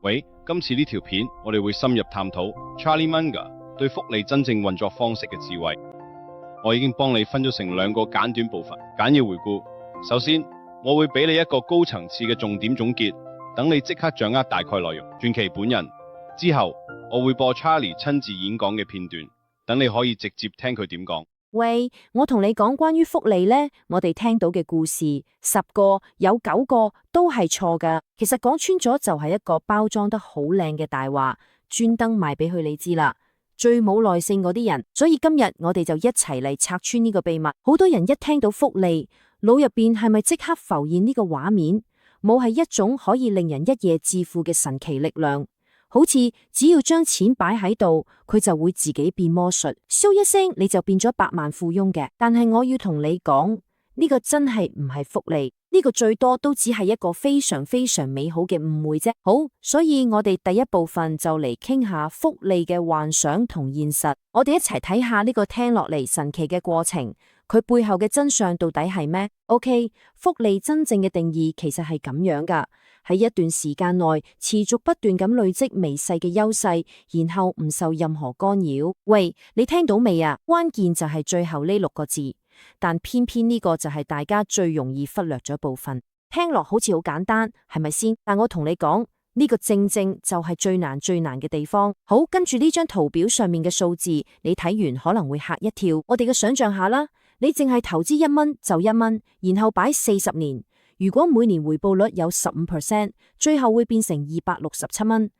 喂，今次呢條片我哋會深入探討 Charlie Munger 對複利真正運作方式嘅智慧。我已經幫你分咗成2個簡短部分，簡要回顧。首先，我會俾你一個高層次嘅重點總結，等你即刻掌握大概內容。傳奇本人之後，我會播 Charlie 親自演講嘅片段，等你可以直接聽佢點講。喂，我同你講關於複利呢，我哋聽到嘅故事10個有9個都係錯噶。其實講穿咗就係一個包裝得好靚嘅大話，專登賣俾佢你知啦。最冇耐性嗰啲人，所以今日我哋就一齊嚟拆穿呢個秘密。好多人一聽到複利，腦入邊係咪即刻浮現呢個畫面？冇係一種可以令人一夜致富嘅神奇力量。好似只要將錢擺喺度，佢就會自己變魔術，咻一聲你就變咗百萬富翁嘅。但係我要同你講，呢個真係唔係複利，呢個最多都只係一個非常非常美好嘅誤會啫。好，所以我哋第一部分就嚟傾下複利嘅幻想同現實，我哋一齊睇下呢個聽落嚟神奇嘅過程，佢背後嘅真相到底係咩？OK， 複利真正嘅定義其實係咁樣噶。喺一段時間內持續不斷咁累積微細嘅優勢，然後唔受任何干擾。喂，你聽到未啊？關鍵就係最後呢6個字，但偏偏呢個就係大家最容易忽略咗部分。聽落好似好簡單，係咪先？但我同你講，呢個正正就係最難嘅地方。好，跟住呢張圖表上面嘅數字，你睇完可能會嚇一跳。我哋嘅想象下啦，你淨係投資1蚊就1蚊，然後擺40年。如果每年回報率有15%，最後會變成267蚊，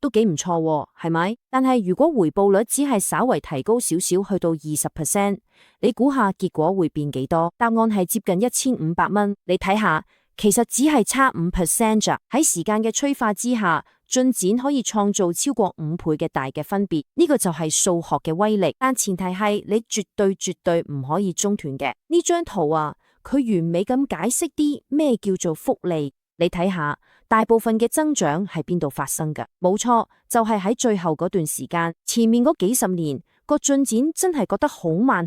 都幾唔錯喎，係咪？但係如果回報率只係稍為提高少少，去到20%，你估下結果會變幾多？答案係接近1500蚊。你睇下，其實只係差5%咋。喺時間嘅催化之下，進展可以創造超過5倍嘅大嘅分別。呢個就係數學嘅威力，但前提係你絕對唔可以中斷嘅。呢張圖啊，佢完美咁解釋啲咩叫做複利。你睇下，大部分嘅增長係邊度發生㗎？冇錯，就係喺最後嗰段時間。前面嗰幾十年個進展真係覺得好慢，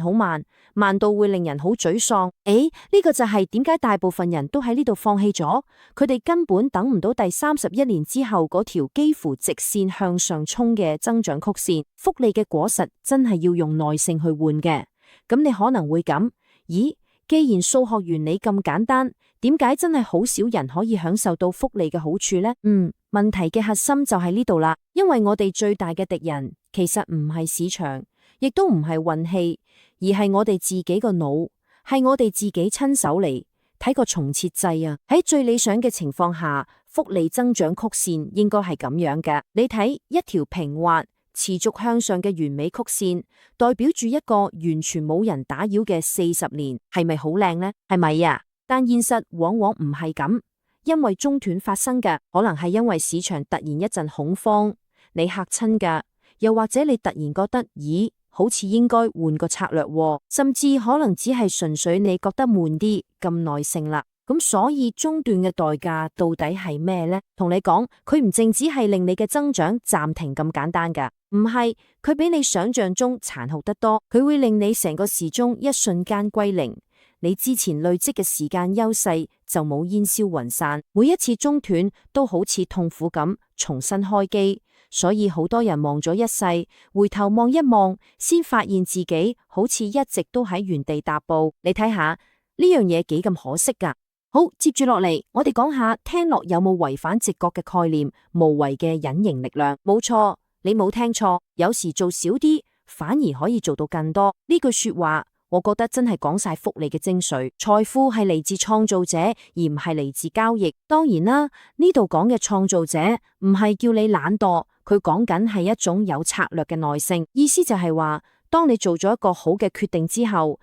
慢到會令人好沮喪。呢個就係點解大部分人都喺呢度放棄咗？佢哋根本等唔到第31年之後嗰條幾乎直線向上衝嘅增長曲線。複利嘅果實真係要用耐性去換嘅。咁你可能會咁，咦？既然數學原理咁簡單，點解真係好少人可以享受到複利嘅好處呢？問題嘅核心就喺呢度啦。因為我哋最大嘅敵人其實唔係市場，亦都唔係運氣，而係我哋自己個腦，係我哋自己親手嚟睇個重設計啊。喺最理想嘅情況下，複利增長曲線應該係咁樣嘅。你睇一條平滑持續向上嘅完美曲線，代表住一個完全冇人打擾嘅40年，係咪好靚呢？係咪呀？但現實往往唔係咁，因為中斷發生嘅，可能係因為市場突然一陣恐慌，你嚇親㗎，又或者你突然覺得，咦，好似應該換個策略喎，甚至可能只係純粹你覺得悶啲，咁耐性啦。咁所以中斷嘅代價到底係咩呢？同你講，佢唔淨只係令你嘅增長暫停咁簡單㗎，唔係，佢比你想象中殘酷得多。佢會令你成個時鐘一瞬間歸零，你之前累積嘅時間優勢就冇煙消雲散。每一次中斷都好似痛苦咁重新開機，所以好多人望咗一世，回頭望一望，先發現自己好似一直都喺原地踏步。你睇下呢樣嘢幾咁可惜㗎。好，接住落嚟，我哋講下聽落有冇違反直覺嘅概念，無謂嘅隱形力量。冇錯，你冇聽錯，有時做少啲反而可以做到更多。呢句說話，我覺得真係講晒複利嘅精髓。財富係嚟自創造者，而唔係嚟自交易。當然啦，呢度講嘅創造者唔係叫你懶惰，佢講緊係一種有策略嘅耐性。意思就係話，當你做咗一個好嘅決定之後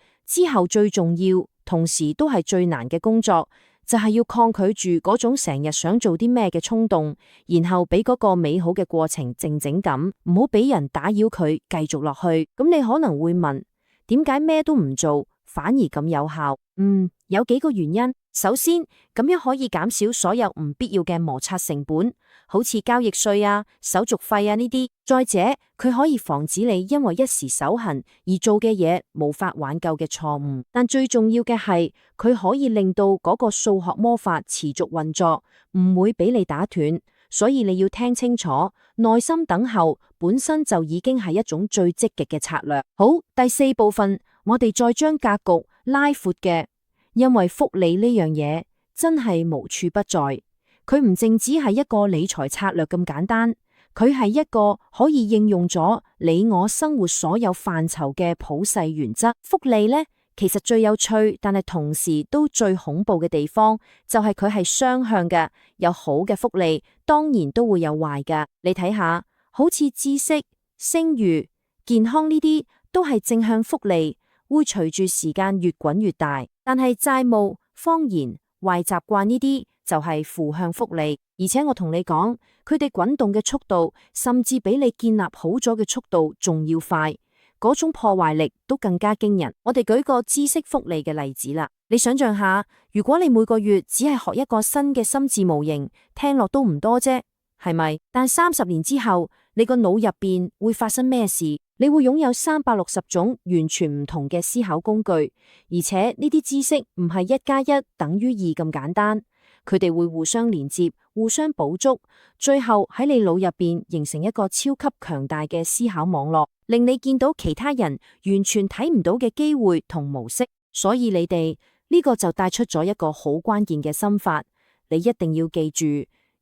最重要，同時都係最難嘅工作，就係要抗拒住嗰種成日想做啲咩嘅衝動，然後俾嗰個美好嘅過程靜靜咁，唔好俾人打擾佢繼續落去。咁你可能會問，點解咩都唔做反而咁有效？有幾個原因。首先，咁樣可以減少所有唔必要嘅摩擦成本，好似交易稅啊、手續費啊呢啲。再者，佢可以防止你因為一時手痕而做嘅嘢無法挽救嘅錯誤。但最重要嘅係，佢可以令到嗰個數學魔法持續運作，唔會俾你打斷。所以你要聽清楚，耐心等候本身就已經係一種最積極嘅策略。好，第四部分，我哋再將格局拉闊嘅，因為複利呢樣嘢真係無處不在，佢唔淨只係一個理財策略咁簡單，佢係一個可以應用咗你我生活所有範疇嘅普世原則。複利呢，其實最有趣，但係同時都最恐怖嘅地方，就係佢係雙向嘅，有好嘅複利，當然都會有壞嘅。你睇下，好似知識、聲譽、健康呢啲，都係正向複利，會隨住時間越滾越大。但係債務、謊言、壞習慣呢啲就係負向複利，而且我同你講，佢哋滾動嘅速度，甚至比你建立好咗嘅速度仲要快。嗰種破壞力都更加驚人。我哋舉個知識複利嘅例子啦。你想象下，如果你每個月只係學一個新嘅心智模型，聽落都唔多啫，係咪？但30年之後，你個腦入邊會發生咩事？你會擁有360種完全唔同嘅思考工具，而且呢啲知識唔係1+1等於2咁簡單，佢哋會互相連接、互相補足，最後喺你腦入邊形成一個超級強大嘅思考網絡，令你見到其他人完全睇唔到嘅機會同模式。所以你哋呢個就帶出咗一個好關鍵嘅心法，你一定要記住，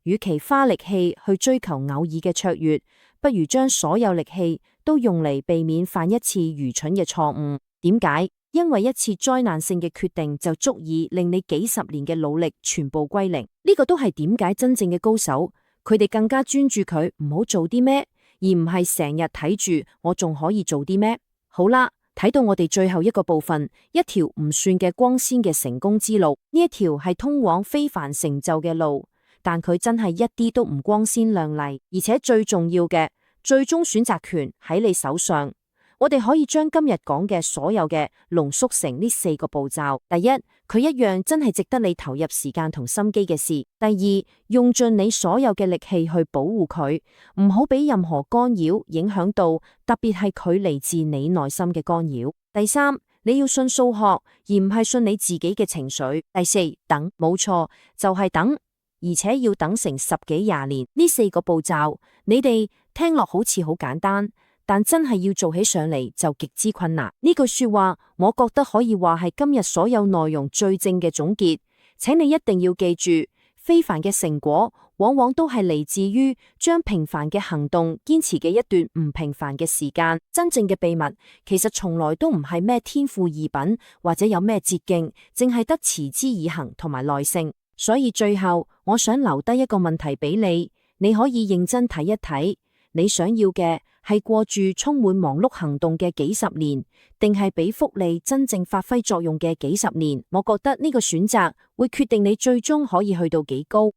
與其花力氣去追求偶爾嘅卓越，不如將所有力氣都用嚟避免犯一次愚蠢嘅錯誤。點解？因為一次災難性嘅決定就足以令你幾十年嘅努力全部歸零。呢個都係點解真正嘅高手，佢哋更加專注佢唔好做啲咩，而唔係成日睇住我仲可以做啲咩。好啦，睇到我哋最後一個部分，一條唔算嘅光鮮嘅成功之路，呢一條係通往非凡成就嘅路，但佢真係一啲都唔光鮮亮麗，而且最重要嘅，最終選擇權喺你手上。我哋可以將今日講嘅所有嘅濃縮成呢4個步驟。第一，佢一樣真係值得你投入時間同心機嘅事。第二，用盡你所有嘅力氣去保護佢，唔好俾任何干擾影響到，特別係佢嚟自你內心嘅干擾。第三，你要信數學，而唔係信你自己嘅情緒。第四，等，冇錯，就係等，而且要等成10幾20年。呢4個步驟，你哋聽落好似好簡單，但真係要做起上嚟就極之困難。呢句說話，我覺得可以話係今日所有內容最正嘅總結。請你一定要記住，非凡嘅成果往往都係嚟自於將平凡嘅行動堅持嘅一段唔平凡嘅時間。真正嘅秘密其實從來都唔係咩天賦異稟或者有咩捷徑，淨係得持之以恆同埋耐性。所以最後，我想留低一個問題俾你，你可以認真睇一睇，你想要嘅係過住充滿忙碌行動嘅幾十年，定係俾複利真正發揮作用嘅幾十年？我覺得呢個選擇會決定你最終可以去到幾高。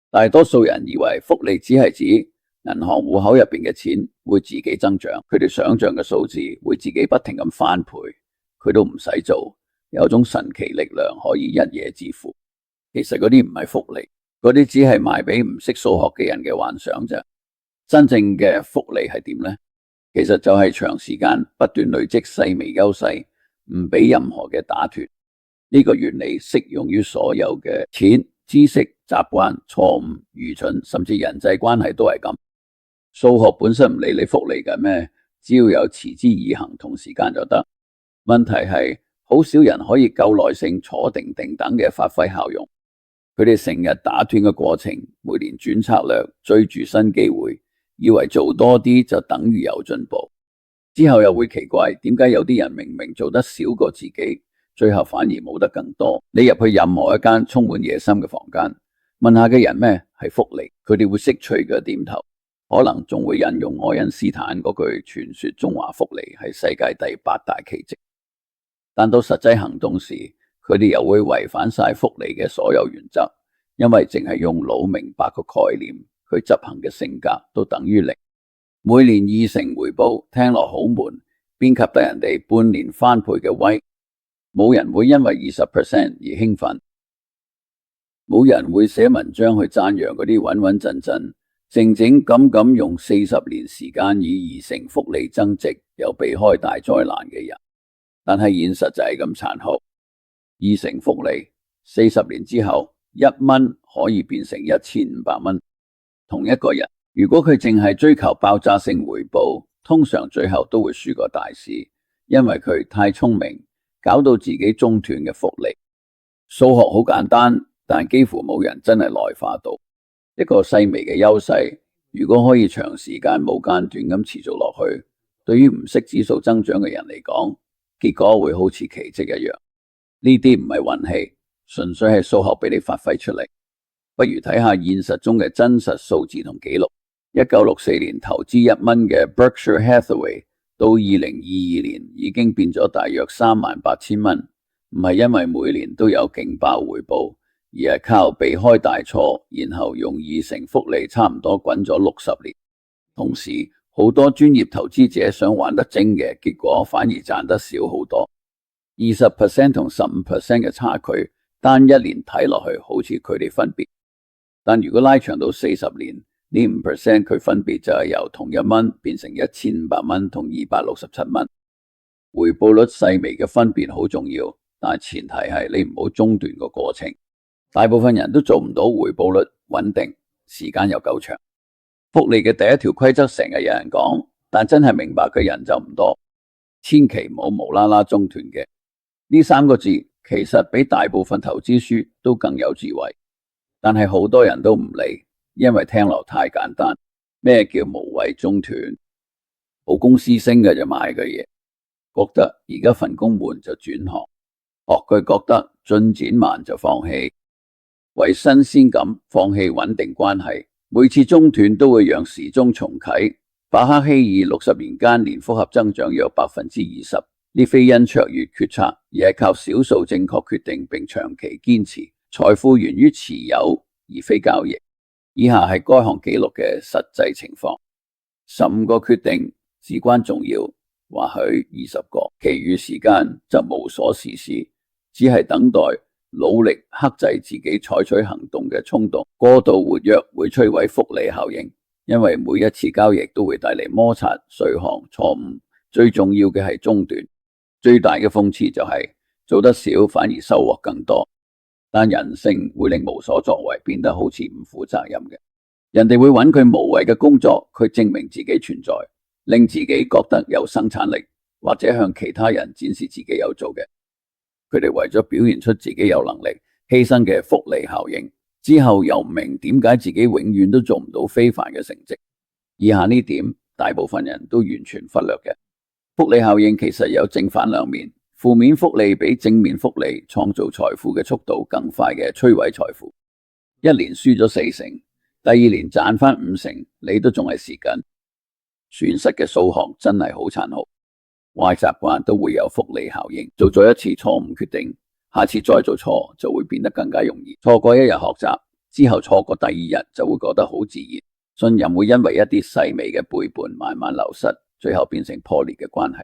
大多數人以為複利只係指銀行戶口入邊嘅錢會自己增長，佢哋想象嘅數字會自己不停咁翻倍，佢都唔使做，有種神奇力量可以一夜致富。其實嗰啲唔係複利，嗰啲只係賣俾唔識數學嘅人嘅幻想啫。真正嘅複利係點呢？其實就係長時間不斷累積細微優勢，唔俾任何嘅打斷。呢個原理適用於所有嘅錢、知識、習慣、錯誤、愚蠢，甚至人際關係都係咁。數學本身唔理你複利嘅咩，只要有持之以恆同時間就得。問題係好少人可以夠耐性坐定定等嘅發揮效用。佢哋成日打斷嘅過程，每年轉策略，追住新機會，以為做多啲就等於有進步，之後又會奇怪點解有啲人明明做得少過自己，最後反而冇得更多。你入去任何一間充滿野心嘅房間，問下嘅人咩係複利，佢哋會識趣嘅點頭，可能仲會引用愛因斯坦嗰句傳說中話複利係世界第8大奇蹟。但到實際行動時，佢哋又會違反晒複利嘅所有原則，因為淨係用腦明白個概念，佢執行嘅性格都等於0。每年2成回報，聽落好悶，邊及得人哋半年翻倍嘅威？冇人會因為20% 而興奮，冇人會寫文章去讚揚嗰啲穩穩陣陣、靜靜咁用40年時間以2成複利增值又避開大災難嘅人。但係現實就係咁殘酷。2成複利40年之後1蚊可以變成1500蚊。同一個人，如果佢淨係追求爆炸性回報，通常最後都會輸個大市，因為佢太聰明，搞到自己中斷嘅複利。數學好簡單，但幾乎冇人真係內化到一個細微嘅優勢。如果可以長時間冇間斷咁持續落去，對於唔識指數增長嘅人嚟講，結果會好似奇蹟一樣。呢啲唔係運氣，純粹係數學俾你發揮出嚟。不如睇下現實中嘅真實數字同記錄。1964年投資1蚊嘅 Berkshire Hathaway 到2022年已經變咗大約38000蚊，唔係因為每年都有勁爆回報，而係靠避開大錯，然後用2成複利差唔多滾咗60年。同時，好多專業投資者想玩得精嘅，結果反而賺得少好多。20% 同15% 嘅差距，單一年睇落去好似佢哋分別，但如果拉長到40年，呢5%佢分別就係由同1蚊變成1500蚊同267蚊。回報率細微嘅分別好重要，但係前提係你唔好中斷個過程。大部分人都做唔到回報率穩定，時間又夠長。複利嘅第一條規則成日有人講，但真係明白嘅人就唔多。千祈唔好無啦啦中斷嘅。呢3個字其實比大部分投資書都更有智慧，但係好多人都唔理，因為聽落太簡單。咩叫無謂中斷？好公司升嘅就買嘅嘢，覺得而家份工悶就轉行，學佢覺得進展慢就放棄，為新鮮感放棄穩定關係。每次中斷都會讓時鐘重啟。巴克希爾60年間年複合增長約20%，呢非因卓越決策，而係靠少數正確決定並長期堅持。財富源於持有而非交易。以下係該項紀錄嘅實際情況：15個決定至關重要，或許20個，其餘時間則無所事事，只係等待，努力克制自己採取行動嘅衝動。過度活躍會摧毀複利效應，因為每一次交易都會帶嚟摩擦、稅項、錯誤。最重要嘅係中斷。最大嘅諷刺就係做得少反而收穫更多，但人性會令無所作為變得好似唔負責任嘅。人哋會揾佢無謂嘅工作，佢證明自己存在，令自己覺得有生產力，或者向其他人展示自己有做嘅。佢哋為咗表現出自己有能力，犧牲嘅複利效應，之後又唔明點解自己永遠都做唔到非凡嘅成績。以下呢點，大部分人都完全忽略嘅。複利效應其實有正反兩面，負面複利比正面複利創造財富嘅速度更快嘅摧毀財富。一年輸咗4成，第2年賺翻5成，你都仲係蝕緊。損失嘅數學真係好殘酷。壞習慣都會有複利效應，做咗一次錯誤決定，下次再做錯就會變得更加容易。錯過一日學習之後，錯過第2日就會覺得好自然。信任會因為一啲細微嘅背叛慢慢流失，最後變成破裂嘅關係。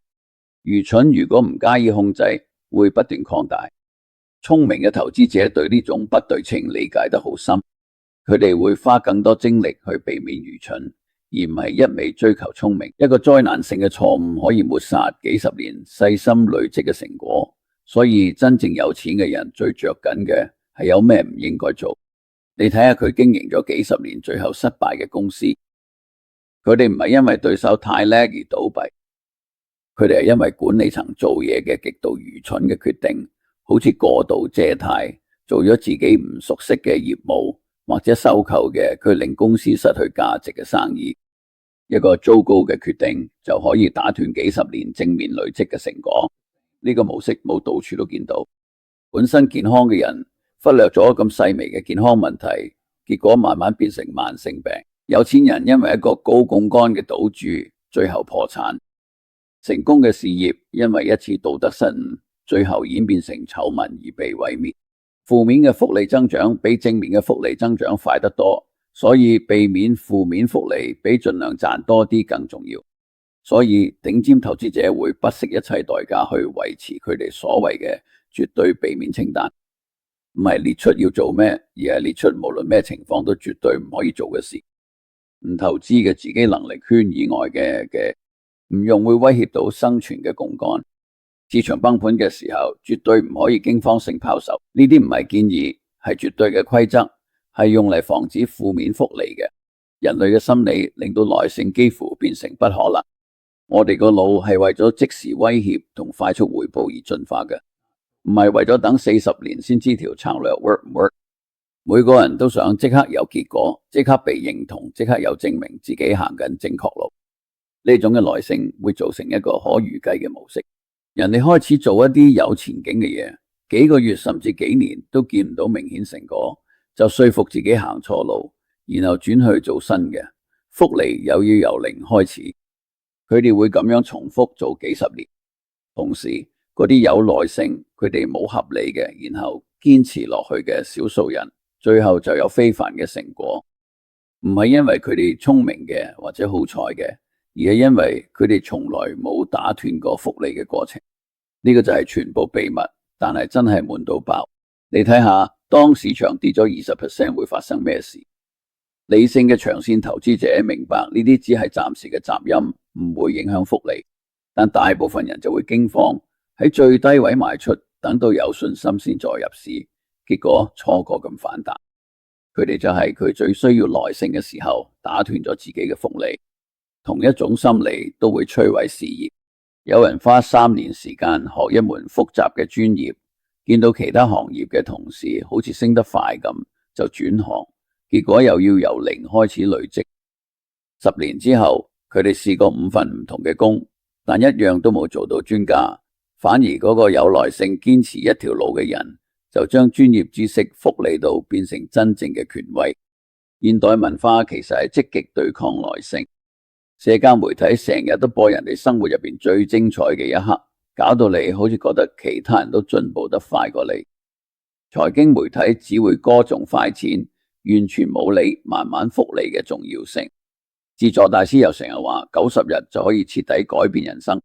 愚蠢如果唔加以控制，會不斷擴大。聰明嘅投資者對呢種不對稱理解得好深，佢哋會花更多精力去避免愚蠢，而唔係一味追求聰明。一個災難性嘅錯誤可以抹殺幾十年細心累積嘅成果。所以真正有錢嘅人最着緊嘅係有咩唔應該做。你睇下佢經營咗幾十年最後失敗嘅公司，佢哋唔係因為對手太叻而倒閉，佢哋係因為管理層做嘢嘅極度愚蠢嘅決定，好似過度借貸，做咗自己唔熟悉嘅業務，或者收購嘅佢令公司失去價值嘅生意。一個糟糕嘅決定就可以打斷幾十年正面累積嘅成果。呢個模式冇到處都見到。本身健康嘅人忽略咗咁細微嘅健康問題，結果慢慢變成慢性病。有錢人因為一個高槓桿嘅賭注，最後破產。成功嘅事業因為一次道德失誤，最後演變成醜聞而被毀滅。負面嘅複利增長比正面嘅複利增長快得多，所以避免負面複利比盡量賺多啲更重要。所以頂尖投資者會不惜一切代價去維持佢哋所謂嘅絕對避免清單，唔係列出要做咩，而係列出無論咩情況都絕對唔可以做嘅事。唔投資嘅自己能力圈以外嘅唔用會威脅到生存嘅槓桿。市場崩盤嘅時候，絕對唔可以驚慌性拋售。呢啲唔係建議，係絕對嘅規則，係用嚟防止負面複利嘅。人類嘅心理令到耐性幾乎變成不可能。我哋個腦係為咗即時威脅同快速回報而進化嘅，唔係為咗等40年先知條策略 work 唔 work。每個人都想即刻有結果，即刻被認同，即刻有證明自己行緊正確路。呢種嘅耐性會造成一個可預計嘅模式。人哋開始做一啲有前景嘅嘢，幾個月甚至幾年都見唔到明顯成果，就說服自己行錯路，然後轉去做新嘅，複利又要由零開始。佢哋會咁樣重複做幾十年。同時，嗰啲有耐性，佢哋冇合理嘅，然後堅持落去嘅少數人，最後就有非凡嘅成果。唔係因為佢哋聰明嘅或者好彩嘅，而係因為佢哋從來冇打斷過複利嘅過程。呢個就係全部秘密，但係真係悶到爆。你睇下，當市場跌咗20%會發生咩事？理性嘅長線投資者明白呢啲只係暫時嘅雜音，唔會影響複利。但大部分人就會驚慌，喺最低位賣出，等到有信心先再入市，結果錯過咁反彈。佢哋就係佢最需要耐性嘅時候，打斷咗自己嘅複利。同一種心理都會摧毀事業。有人花3年時間學一門複雜嘅專業，見到其他行業嘅同事好似升得快咁，就轉行，結果又要由零開始累積。10年之後，佢哋試過5份唔同嘅工，但一樣都冇做到專家，反而嗰個有耐性堅持一條路嘅人，就將專業知識複利到變成真正嘅權威。現代文化其實係積極對抗耐性。社交媒體成日都播人哋生活入邊最精彩嘅一刻，搞到你好似覺得其他人都進步得快過你。財經媒體只會歌頌快錢，完全冇理慢慢複利嘅重要性。自助大師又成日話90日就可以徹底改變人生，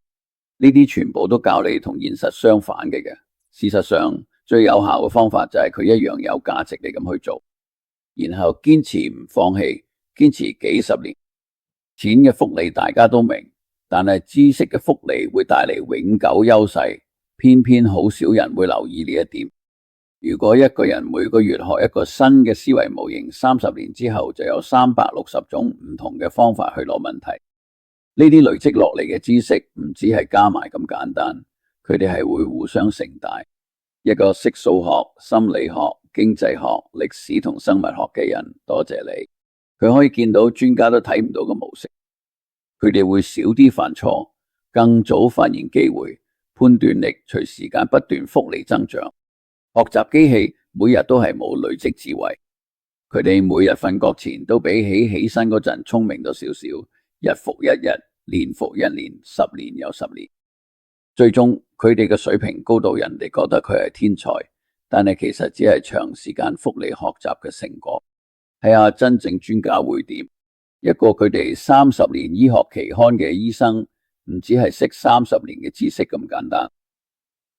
呢啲全部都教你同現實相反嘅。事實上，最有效嘅方法就係佢一樣有價值地咁去做，然後堅持唔放棄，堅持幾十年。錢嘅複利大家都明，但係知識嘅複利會帶嚟永久優勢，偏偏好少人會留意呢一點。如果一個人每個月學一個新嘅思維模型，30年之後就有360種唔同嘅方法去攞問題。呢啲累積落嚟嘅知識唔止係加埋咁簡單，佢哋係會互相成大。一個識數學、心理學、經濟學、歷史同生物學嘅人，多謝你。佢可以見到專家都睇唔到嘅模式，佢哋會少啲犯錯，更早發現機會，判斷力隨時間不斷複利增長。學習機器每日都係冇累積智慧，佢哋每日瞓覺前都比起身嗰陣聰明咗少少，日復一日，年復一年，10年又10年，最終佢哋嘅水平高到人哋覺得佢係天才，但係其實只係長時間複利學習嘅成果。睇下真正專家會點？一個佢哋30年醫學期刊嘅醫生，唔只係識30年嘅知識咁簡單。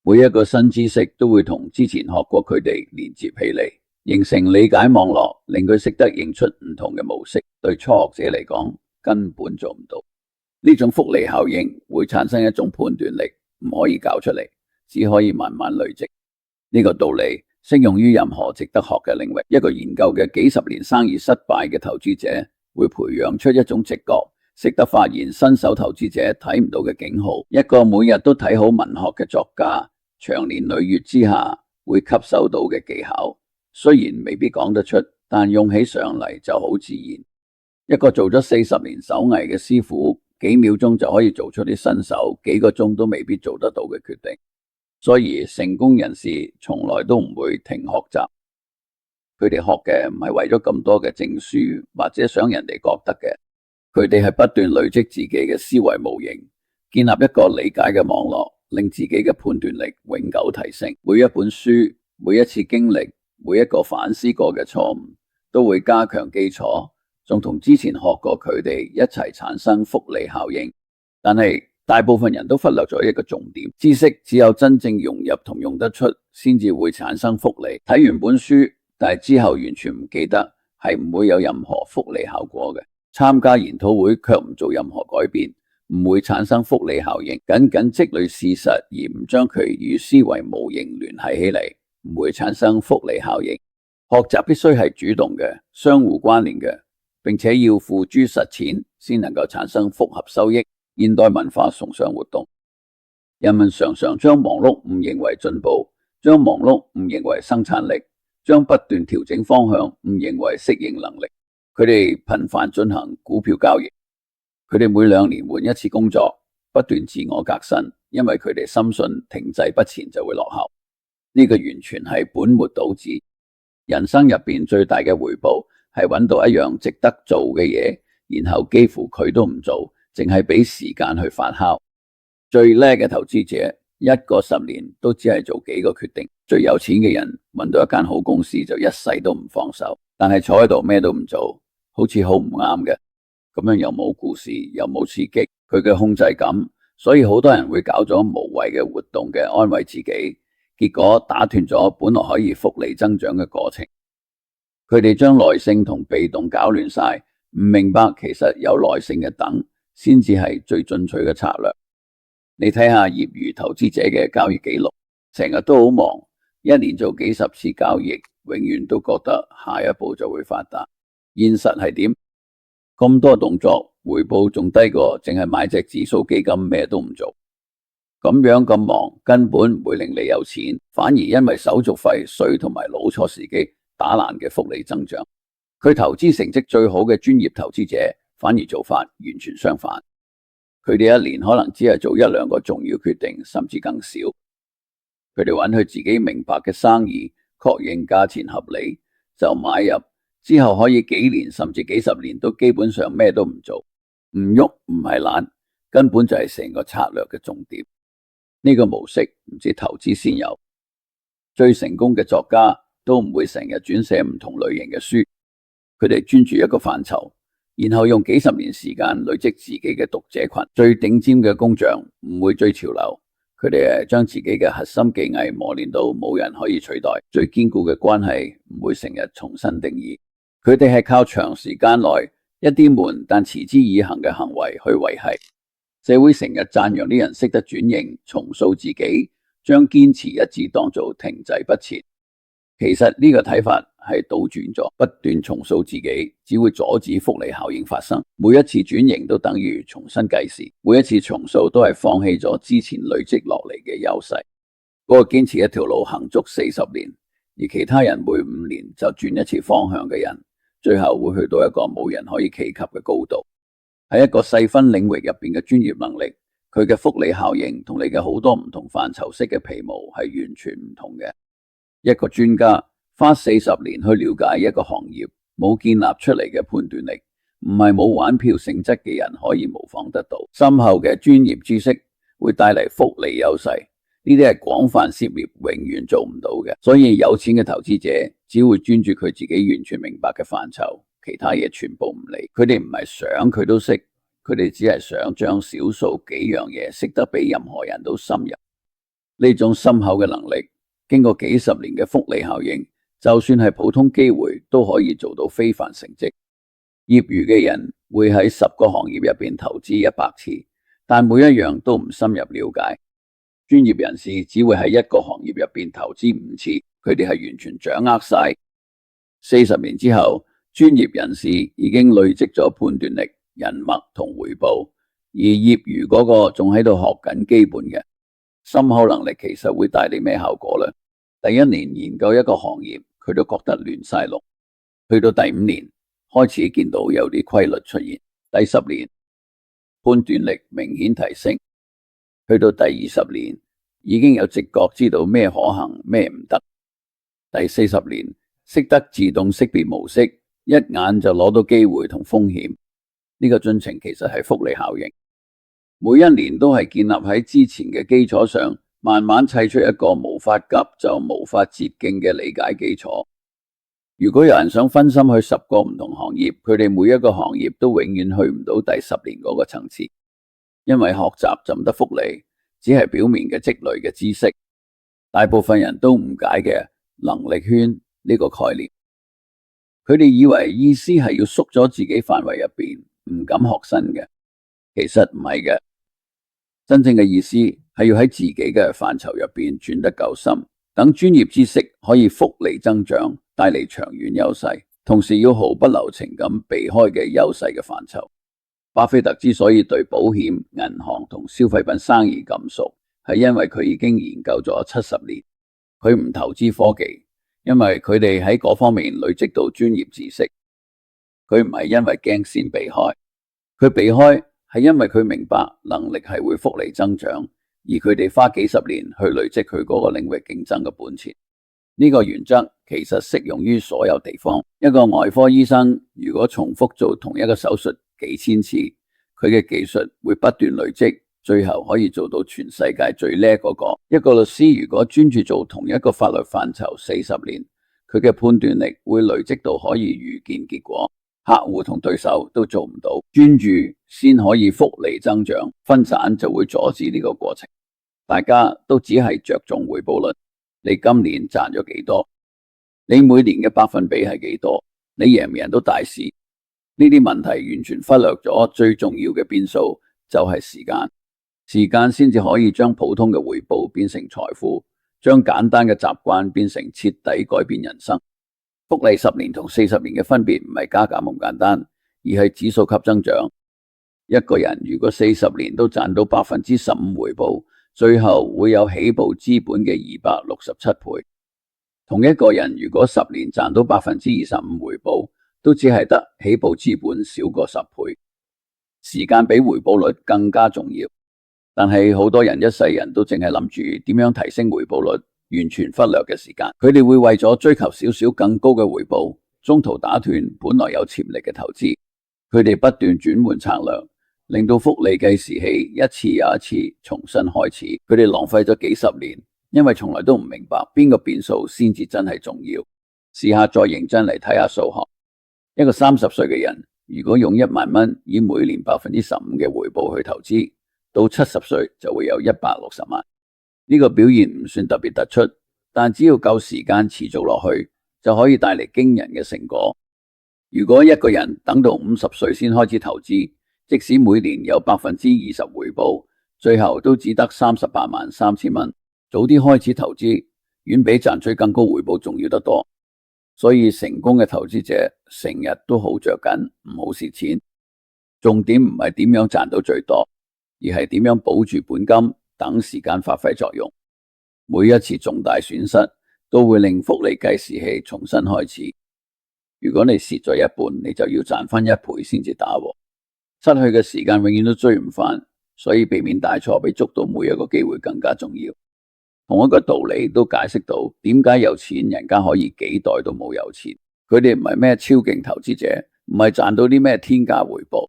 每一個新知識都會同之前學過佢哋連接起嚟，形成理解網絡，令佢識得認出唔同嘅模式。對初學者嚟講，根本做唔到。呢種複利效應會產生一種判斷力，唔可以搞出嚟，只可以慢慢累積。呢個道理適用於任何值得學嘅領域。一個研究嘅幾十年生意失敗嘅投資者，會培養出一種直覺，識得發現新手投資者睇唔到嘅警號。一個每日都睇好文學嘅作家，長年累月之下會吸收到嘅技巧，雖然未必講得出，但用起上嚟就好自然。一個做咗40年手藝嘅師傅，幾秒鐘就可以做出啲新手幾個鐘都未必做得到嘅決定。所以成功人士從來都唔會停學習，佢哋學嘅唔係為咗咁多嘅證書或者想人哋覺得嘅，佢哋係不斷累積自己嘅思維模型，建立一個理解嘅網絡，令自己嘅判斷力永久提升。每一本書、每一次經歷、每一個反思過嘅錯誤，都會加強基礎，仲同之前學過佢哋一齊產生複利效應。但係大部分人都忽略咗一個重點，知識只有真正融入同用得出，先至會產生複利。睇完本書，但係之後完全唔記得，係唔會有任何複利效果嘅。參加研討會卻唔做任何改變，唔會產生複利效應，僅僅積累事實而唔將佢與思維模型聯繫起嚟，唔會產生複利效應。學習必須係主動嘅、相互關聯嘅，並且要付諸實踐，先能夠產生複合收益。現代文化崇尚活動，人們常常將忙碌誤認為進步，將忙碌誤認為生產力，將不斷調整方向誤認為適應能力。佢哋頻繁進行股票交易，佢哋每2年換一次工作，不斷自我革新，因為佢哋深信停滯不前就會落後。呢個完全係本末倒置。人生入邊最大嘅回報係揾到一樣值得做嘅嘢，然後幾乎佢都唔做，淨係俾時間去發酵。最叻嘅投資者一個10年都只係做幾個決定。最有錢嘅人揾到一間好公司就一世都唔放手，但係坐喺度咩都唔做，好似好唔啱嘅。咁樣又冇故事，又冇刺激，佢嘅控制感，所以好多人會搞咗無謂嘅活動嘅安慰自己，結果打斷咗本來可以複利增長嘅過程。佢哋將耐性同被動搞亂晒，唔明白其實有耐性嘅等先至係最進取嘅策略。你睇下業餘投資者嘅交易記錄，成日都好忙，一年做幾十次交易，永遠都覺得下一步就會發達。現實係點？咁多動作，回報仲低過淨係買隻指數基金咩都唔做。咁樣咁忙，根本唔會令你有錢，反而因為手續費、稅同埋攞錯時機，打爛嘅複利增長。佢投資成績最好嘅專業投資者，反而做法完全相反。佢哋一年可能只係做1、2個重要決定，甚至更少。佢哋揾佢自己明白嘅生意，確認價錢合理就買入，之後可以幾年甚至幾十年都基本上咩都唔做，唔喐唔係懶，根本就係成個策略嘅重點。呢個模式唔止投資先有，最成功嘅作家都唔會成日轉寫唔同類型嘅書，佢哋專注一個範疇，然後用幾十年時間累積自己嘅讀者群。最頂尖嘅工匠唔會追潮流，佢哋係將自己嘅核心技藝磨練到冇人可以取代。最堅固嘅關係唔會成日重新定義，佢哋係靠長時間內一啲悶但持之以恆嘅行為去維繫。社會成日讚揚啲人識得轉型重塑自己，將堅持一致當做停滯不前。其實呢個睇法係倒轉咗，不斷重塑自己只會阻止複利效應發生。每一次轉型都等於重新計時，每一次重塑都係放棄咗之前累積落嚟嘅優勢。嗰個堅持一條路行足40年，而其他人每5年就轉一次方向嘅人，最後會去到一個冇人可以企及嘅高度。喺一個細分領域入邊嘅專業能力，佢嘅複利效應同你嘅好多唔同範疇式嘅皮毛係完全唔同嘅。一個專家花40年去了解一個行業，冇建立出嚟嘅判斷力，唔係冇玩票性質嘅人可以模仿得到。深厚嘅專業知識會帶嚟複利優勢，呢啲係廣泛涉獵永遠做唔到嘅。所以有錢嘅投資者只會專注佢自己完全明白嘅範疇，其他嘢全部唔理。佢哋唔係想佢都識，佢哋只係想將少數幾樣嘢識得比任何人都深入。呢種深厚嘅能力，經過幾十年嘅複利效應，就算係普通機會都可以做到非凡成績。業餘嘅人會喺10個行業入邊投資100次，但每一樣都唔深入了解。專業人士只會喺一個行業入邊投資5次，佢哋係完全掌握晒。40年之後，專業人士已經累積咗判斷力、人脈同回報，而業餘嗰個仲喺度學緊基本嘅。深厚能力其實會帶嚟咩效果呢？第1年研究一個行業，佢都覺得亂晒龍，去到第5年開始見到有啲規律出現，第10年判斷力明顯提升，去到第20年已經有直覺知道咩可行咩唔得，第40年識得自動識別模式，一眼就攞到機會同風險。呢個進程其實係複利效應，每一年都係建立喺之前嘅基礎上，慢慢砌出一個無法急就無法捷徑嘅理解基礎。如果有人想分心去10個唔同行業，佢哋每一個行業都永遠去唔到第10年嗰個層次，因為學習就唔得複利，只係表面嘅積累嘅知識。大部分人都誤解嘅能力圈呢個概念，佢哋以為意思係要縮咗自己範圍入邊，唔敢學新嘅。其實唔係嘅，真正嘅意思係要喺自己嘅範疇入邊轉得夠深，等專業知識可以複利增長，帶嚟長遠優勢，同時要毫不留情咁避開嘅優勢嘅範疇。巴菲特之所以對保險、銀行同消費品生意咁熟，係因為佢已經研究咗70年。佢唔投資科技，因為佢哋喺嗰方面累積到專業知識。佢唔係因為驚先避開，佢避開係因為佢明白能力係會複利增長，而佢哋花幾十年去累積佢嗰個領域競爭嘅本錢。呢個原則其實適用於所有地方。一個外科醫生如果重複做同一個手術幾千次，佢嘅技術會不斷累積，最後可以做到全世界最叻嗰個。一個律師如果專注做同一個法律範疇40年，佢嘅判斷力會累積到可以預見結果，客戶同對手都做唔到。專注先可以複利增長，分散就會阻止呢個過程。大家都只係着重回報率，你今年賺咗幾多？你每年嘅百分比係幾多？你贏唔贏到大市？呢啲問題完全忽略咗最重要嘅變數，就係時間。時間先至可以將普通嘅回報變成財富，將簡單嘅習慣變成徹底改變人生。複利10年同40年嘅分別唔係加減咁簡單，而係指數級增長。一個人如果40年都賺到15%回報，最後會有起步資本嘅267倍。同一個人如果10年賺到25%回報，都只係得起步資本少過10倍。時間比回報率更加重要，但係好多人一世人都淨係諗住點樣提升回報率，完全忽略嘅時間。佢哋會為咗追求少少更高嘅回報，中途打斷本來有潛力嘅投資。佢哋不斷轉換策略，令到複利計時器一次又一次重新開始。佢哋浪費咗幾十年，因為從來都唔明白邊個變數先至真係重要。試下再認真嚟睇下數學。一個30歲嘅人，如果用1萬蚊以每年15%嘅回報去投資，到70歲就會有160萬。呢個表現唔算特別突出，但只要夠時間持續落去，就可以帶嚟驚人嘅成果。如果一個人等到50歲先開始投資，即使每年有20%回報，最後都只得383000蚊。早啲開始投資，遠比賺取更高回報重要得多。所以成功嘅投資者成日都好着緊唔好蝕錢。重點唔係點樣賺到最多，而係點樣保住本金，等時間發揮作用。每一次重大損失都會令複利計時器重新開始。如果你蝕咗一半，你就要賺翻1倍先至打和。失去嘅時間永遠都追唔翻，所以避免大錯比捉到每一個機會更加重要。同一個道理都解釋到點解有錢人家可以幾代都冇有錢。佢哋唔係咩超勁投資者，唔係賺到啲咩天價回報，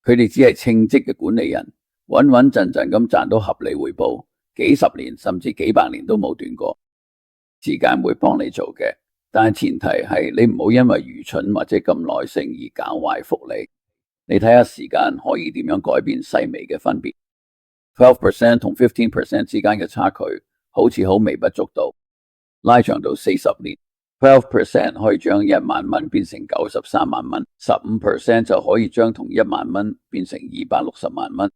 佢哋只係稱職嘅管理人，穩穩陣陣咁賺到合理回報，幾十年甚至幾百年都冇斷過。時間會幫你做嘅，但係前提係你唔好因為愚蠢或者咁耐性而搞壞複利。你睇下時間可以點樣改變細微嘅分別。12% 同15% 之間嘅差距好似好微不足道，拉長到40年， 12% 可以將1萬蚊變成93萬蚊， 15% 就可以將同1萬蚊變成260萬蚊。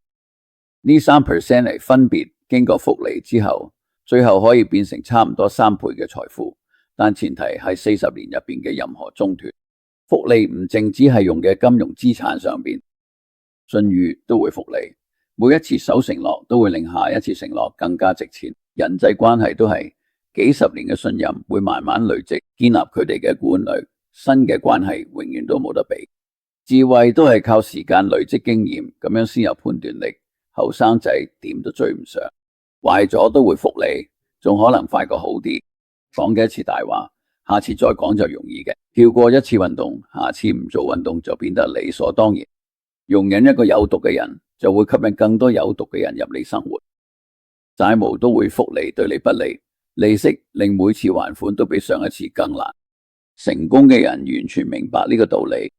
呢 3% 嚟分別經過複利之後，最後可以變成差唔多3倍嘅財富，但前提係40年入邊嘅任何中斷。複利唔淨只係用嘅金融資產上邊，信譽都會複利。每一次守承諾都會令下一次承諾更加值錢。人際關係都係幾十年嘅信任會慢慢累積，建立佢哋嘅管理，新嘅關係永遠都冇得比。智慧都係靠時間累積經驗，咁樣先有判斷力。後生仔點都追唔上，壞咗都會複利，仲可能快過好啲。講嘅一次大話，下次再講就容易嘅。跳過一次運動，下次唔做運動就變得理所當然。容忍一個有毒嘅人，就會吸引更多有毒嘅人入你生活。債務都會複利對你不利，利息令每次還款都比上一次更難。成功嘅人完全明白呢個道理，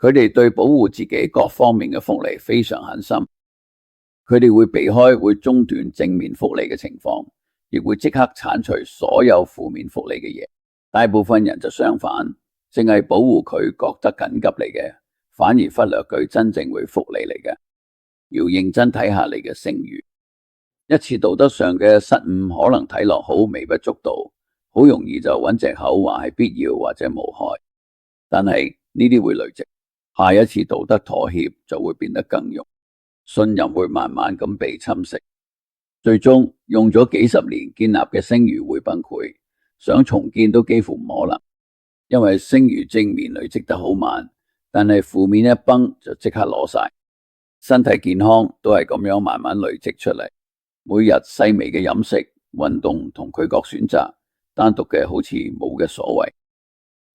佢哋對保護自己各方面嘅複利非常狠心。佢哋會避開會中斷正面複利嘅情況，亦會即刻鏟除所有負面複利嘅嘢。大部分人就相反，淨係保護佢覺得緊急嚟嘅，反而忽略佢真正會複利嚟嘅。要認真睇下你嘅聲譽。一次道德上嘅失誤可能睇落好微不足道，好容易就揾藉口話係必要或者無害，但係呢啲會累積，下一次道德妥協就會變得更容易，信任會慢慢咁被侵蝕，最終用咗幾十年建立嘅聲譽會崩潰，想重建都幾乎唔可能，因為聲譽正面累積得好慢，但係負面一崩就即刻攞晒。身體健康都係咁樣慢慢累積出嚟，每日細微嘅飲食、運動同佢各選擇，單獨嘅好似冇嘅所謂。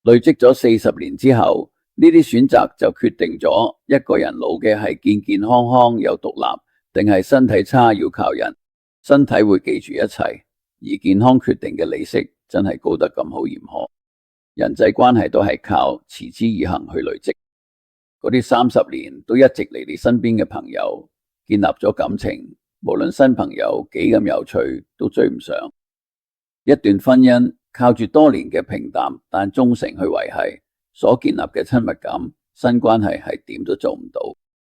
累積咗40年之後，呢啲選擇就決定咗一個人老嘅係健健康康有獨立，定係身體差要靠人。身體會記住一切，而健康決定嘅利息真係高得咁好嚴苛。人際關係都係靠持之以恆去累積。嗰啲30年都一直嚟你身邊嘅朋友，建立咗感情，無論新朋友幾咁有趣，都追唔上。一段婚姻靠住多年嘅平淡但忠誠去維繫，所建立嘅親密感，新關係係點都做唔到。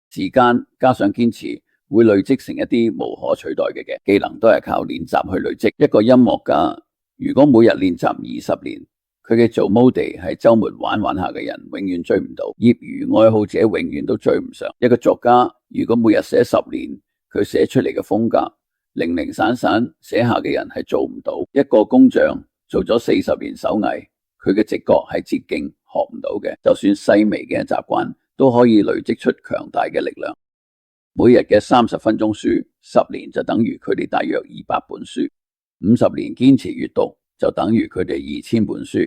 時間加上堅持，會累積成一啲無可取代嘅技能，都係靠練習去累積。一個音樂家如果每日練習20年，佢嘅做 mode 係周末玩玩下嘅人，永遠追唔到；業餘愛好者永遠都追唔上。一個作家如果每日寫10年，佢寫出嚟嘅風格零零散散，寫下嘅人係做唔到。一個工匠做咗40年手藝，佢嘅直覺係捷徑學唔到嘅，就算細微嘅習慣都可以累積出強大嘅力量。每日嘅30分鐘書，10年就等於佢哋大約200本書；50年堅持閱讀就等於佢哋2000本書。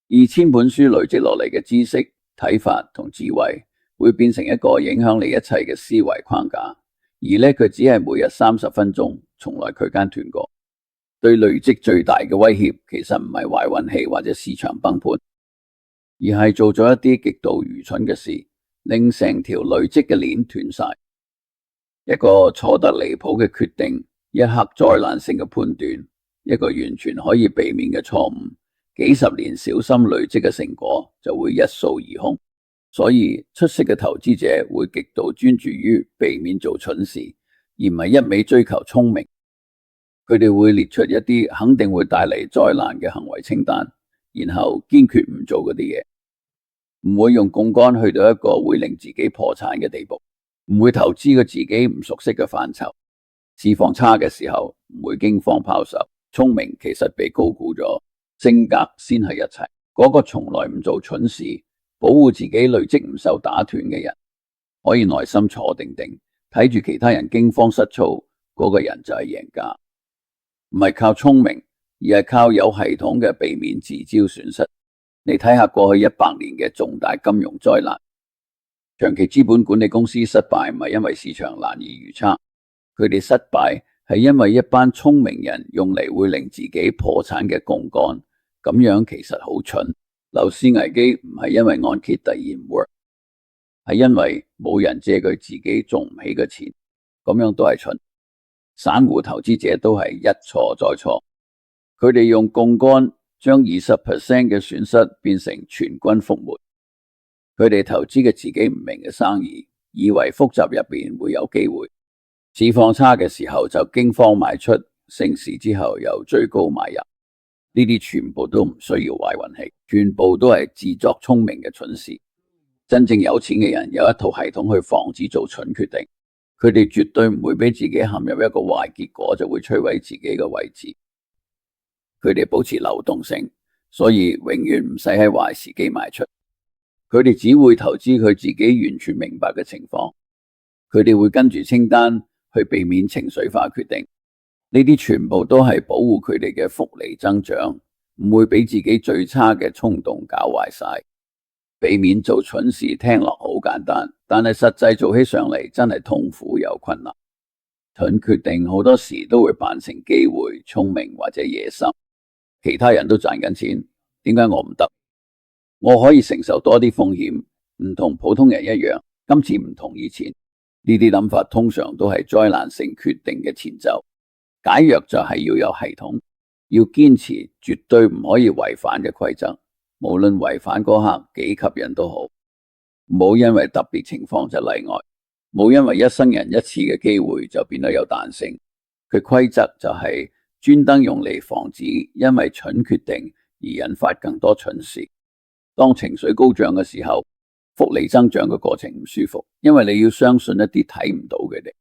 2000本書累積落嚟嘅知識、睇法同智慧，會變成一個影響你一切嘅思維框架。而呢，佢只係每日30分鐘，從來區間斷過。對累積最大嘅威脅，其實唔係壞運氣或者市場崩盤，而係做咗一啲極度愚蠢嘅事，令成條累積嘅鏈斷晒。一個錯得離譜嘅決定，一刻災難性嘅判斷，一個完全可以避免嘅錯誤，幾十年小心累積嘅成果就會一掃而空。所以出色嘅投資者會極度專注於避免做蠢事，而唔係一味追求聰明。佢哋會列出一啲肯定會帶嚟災難嘅行為清單，然後堅決唔做嗰啲嘢，唔會用槓桿去到一個會令自己破產嘅地步，唔會投資佢自己唔熟悉嘅範疇。市況差嘅時候唔會驚慌拋售。聰明其實被高估咗，性格先係一切。嗰個從來唔做蠢事，保護自己累積唔受打斷嘅人，可以耐心坐定定，睇住其他人驚慌失措，嗰個人就係贏家。唔係靠聰明，而係靠有系統嘅避免自招損失。你睇下過去100年嘅重大金融災難，長期資本管理公司失敗唔係因為市場難以預測，佢哋失敗係因為一班聰明人用嚟會令自己破產嘅槓桿，咁樣其實好蠢。樓市危機唔係因為按揭突然唔 work， 係因為冇人借佢自己種唔起嘅錢，咁樣都係蠢。散戶投資者都係一錯再錯，佢哋用槓桿將20% 嘅損失變成全軍覆沒。佢哋投資嘅自己唔明嘅生意，以為複雜入邊會有機會。市況差嘅時候就驚慌賣出，升市之後又追高買入。呢啲全部都唔需要壞運氣，全部都係自作聰明嘅蠢事。真正有錢嘅人有一套系統去防止做蠢決定，佢哋絕對唔會俾自己陷入一個壞結果就會摧毀自己嘅位置。佢哋保持流動性，所以永遠唔使喺壞時機賣出。佢哋只會投資佢自己完全明白嘅情況，佢哋會跟住清單去避免情緒化決定。呢啲全部都係保護佢哋嘅複利增長，唔會俾自己最差嘅衝動搞壞晒。避免做蠢事聽落好簡單，但係實際做起上嚟真係痛苦又困難。蠢決定好多時都會扮成機會、聰明或者野心。其他人都賺緊錢，點解我唔得？我可以承受多啲風險，唔同普通人一樣。今次唔同以前，呢啲諗法通常都係災難性決定嘅前奏。解藥就係要有系統，要堅持絕對唔可以違反嘅規則，無論違反嗰刻幾吸引都好，唔好因為特別情況就例外。冇因為一生人一次嘅機會就變得有彈性。佢規則就係專登用嚟防止因為蠢決定而引發更多蠢事。當情緒高漲嘅時候，複利增長嘅過程唔舒服，因為你要相信一啲睇唔到嘅嘢。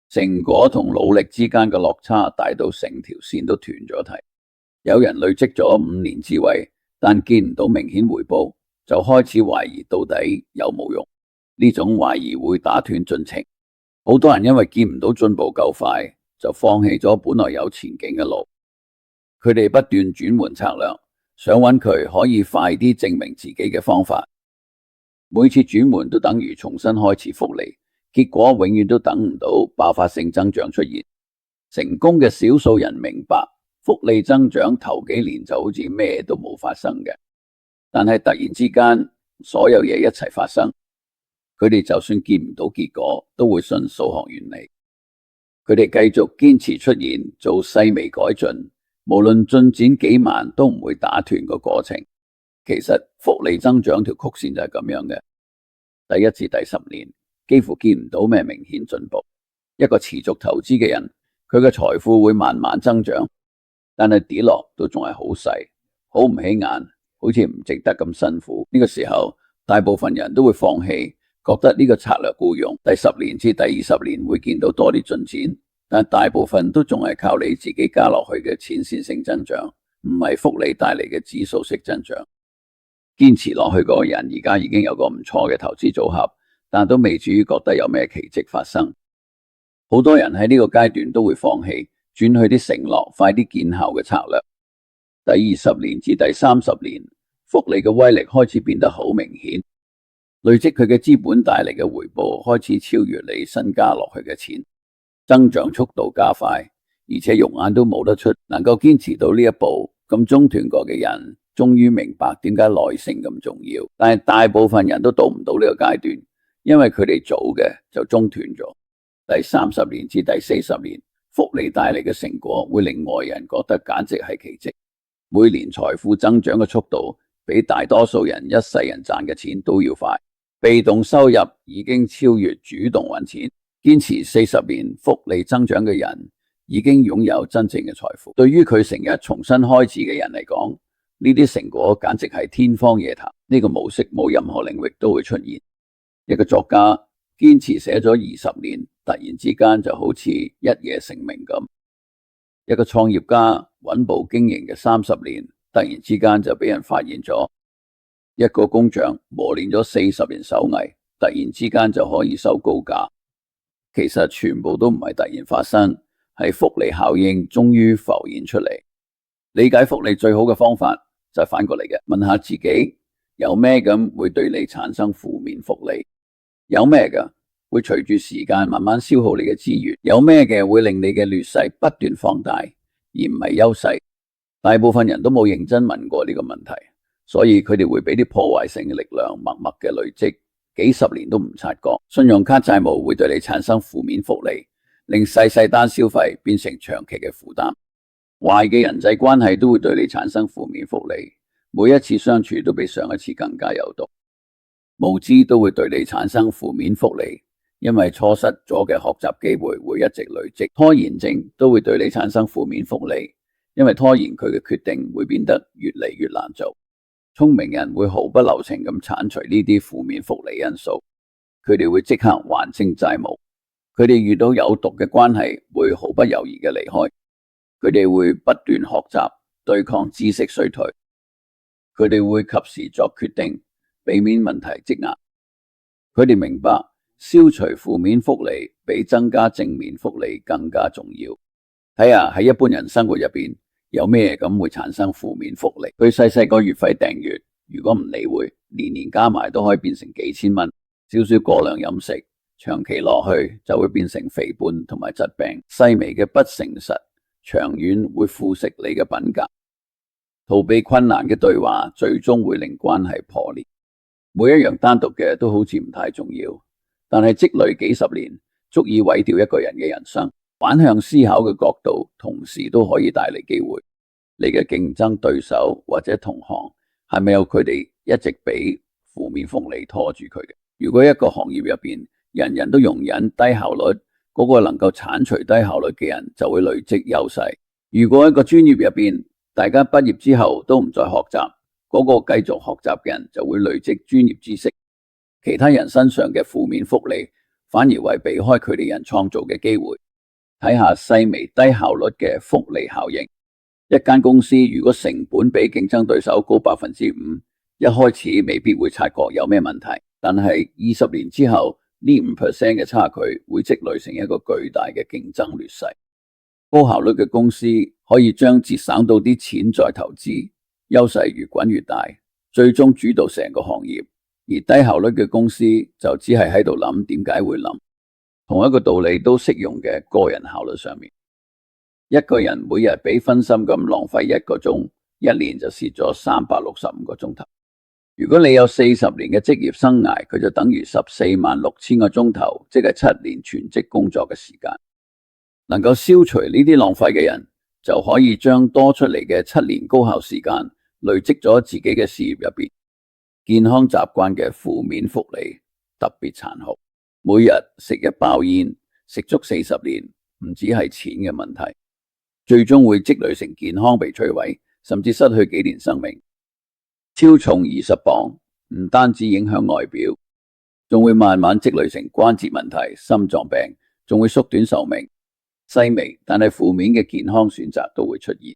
成果同努力之間嘅落差大到成條線都斷咗睇。有人累積咗5年智慧，但見唔到明顯回報，就開始懷疑到底有冇用。呢種懷疑會打斷進程。好多人因為見唔到進步夠快，就放棄咗本來有前景嘅路。佢哋不斷轉換策略，想揾佢可以快啲證明自己嘅方法。每次轉換都等於重新開始複利，結果永遠都等唔到爆發性增長出現。成功嘅少數人明白，複利增長頭幾年就好似咩都冇發生嘅，但係突然之間所有嘢一齊發生，佢哋就算見唔到結果，都會信數學原理。佢哋繼續堅持出現，做細微改進，無論進展幾慢都唔會打斷個過程。其實複利增長條曲線就係咁樣嘅，第1至第10年幾乎見唔到咩明顯進步。一個持續投資嘅人，佢嘅財富會慢慢增長，但係跌落都仲係好細，好唔起眼，好似唔值得咁辛苦。呢個時候，大部分人都會放棄，覺得呢個策略僱用。第10年至第20年會見到多啲進展，但大部分都仲係靠你自己加落去嘅淺線性增長，唔係複利帶嚟嘅指數式增長。堅持落去嗰個人而家已經有個唔錯嘅投資組合，但都未至於覺得有咩奇蹟發生。好多人喺呢個階段都會放棄，轉去啲承諾快啲見效嘅策略。第20年至第30年，複利嘅威力開始變得好明顯，累積佢嘅資本帶嚟嘅回報開始超越你新加落去嘅錢，增長速度加快，而且肉眼都冇得出。能夠堅持到呢一步咁中斷過嘅人，終於明白點解耐性咁重要。但係大部分人都到唔到呢個階段，因為佢哋早嘅就中斷咗。第30年至第40年，複利帶嚟嘅成果會令外人覺得簡直係奇蹟。每年財富增長嘅速度比大多數人一世人賺嘅錢都要快，被動收入已經超越主動揾錢。堅持40年複利增長嘅人已經擁有真正嘅財富。對於佢成日重新開始嘅人嚟講，呢啲成果簡直係天方夜譚。呢個模式冇任何領域都會出現。一個作家堅持寫咗20年，突然之間就好似一夜成名咁。一個創業家穩步經營嘅30年，突然之間就俾人發現咗。一個工匠磨練咗40年手藝，突然之間就可以收高價。其實全部都唔係突然發生，係複利效應終於浮現出嚟。理解複利最好嘅方法就係反過嚟嘅，問下自己有咩咁會對你產生負面複利，有咩嘅會隨住時間慢慢消耗你嘅資源，有咩嘅會令你嘅劣勢不斷放大，而唔係優勢。大部分人都冇認真問過呢個問題，所以佢哋會俾啲破壞性嘅力量默默嘅累積，幾十年都唔察覺。信用卡債務會對你產生負面複利，令細細單消費變成長期嘅負擔。壞嘅人際關係都會對你產生負面複利，每一次相處都比上一次更加有毒。無知都會對你產生負面複利，因為錯失咗嘅學習機會會一直累積。拖延症都會對你產生負面複利，因為拖延佢嘅決定會變得越嚟越難做。聰明人會毫不留情咁鏟除呢啲負面複利因素，佢哋會即刻還清債務。佢哋遇到有毒嘅關係會毫不猶豫嘅離開。佢哋會不斷學習對抗知識衰退，佢哋會及時作決定，避免問題積壓。佢哋明白消除負面複利比增加正面複利更加重要。睇下喺一般人生活入邊有咩咁會產生負面複利？佢細細個月費訂閱，如果唔理會，年年加埋都可以變成幾千蚊。少少過量飲食，長期落去就會變成肥胖同埋疾病。細微嘅不誠實，長遠會腐蝕你嘅品格。逃避困難嘅對話，最終會令關係破裂。每一樣單獨嘅都好似唔太重要，但係積累幾十年，足以毀掉一個人嘅人生。反向思考嘅角度，同時都可以帶嚟機會。你嘅競爭對手或者同行，係咪有佢哋一直俾負面複利拖住佢嘅？如果一個行業入邊人人都容忍低效率，嗰個能夠剷除低效率嘅人就會累積優勢。如果一個專業入邊，大家畢業之後都唔再學習，嗰個繼續學習嘅人就會累積專業知識，其他人身上嘅負面福利反而為避開佢哋人創造嘅機會。睇下細微低效率嘅複利效應。一間公司如果成本比競爭對手高5%，一開始未必會察覺有咩問題，但係20年之後，呢5% 嘅差距會積累成一個巨大嘅競爭劣勢。高效率嘅公司可以將節省到啲錢再投資，優勢越滾越大，最終主導成個行業。而低效率嘅公司就只係喺度諗點解會諗。同一個道理都適用嘅個人效率上面。一個人每日俾分心咁浪費1個鐘，一年就蝕咗365個鐘頭。如果你有40年嘅職業生涯，佢就等於146000個鐘頭，即係7年全職工作嘅時間。能夠消除呢啲浪費嘅人，就可以將多出嚟嘅7年高效時間累積咗自己嘅事業入邊。健康習慣嘅負面福利特別殘酷，每日食一包煙，食足40年，唔止係錢嘅問題，最終會積累成健康被摧毀，甚至失去幾年生命。超重20磅唔單止影響外表，仲會慢慢積累成關節問題、心臟病，仲會縮短壽命。細微但係負面嘅健康選擇都會出現。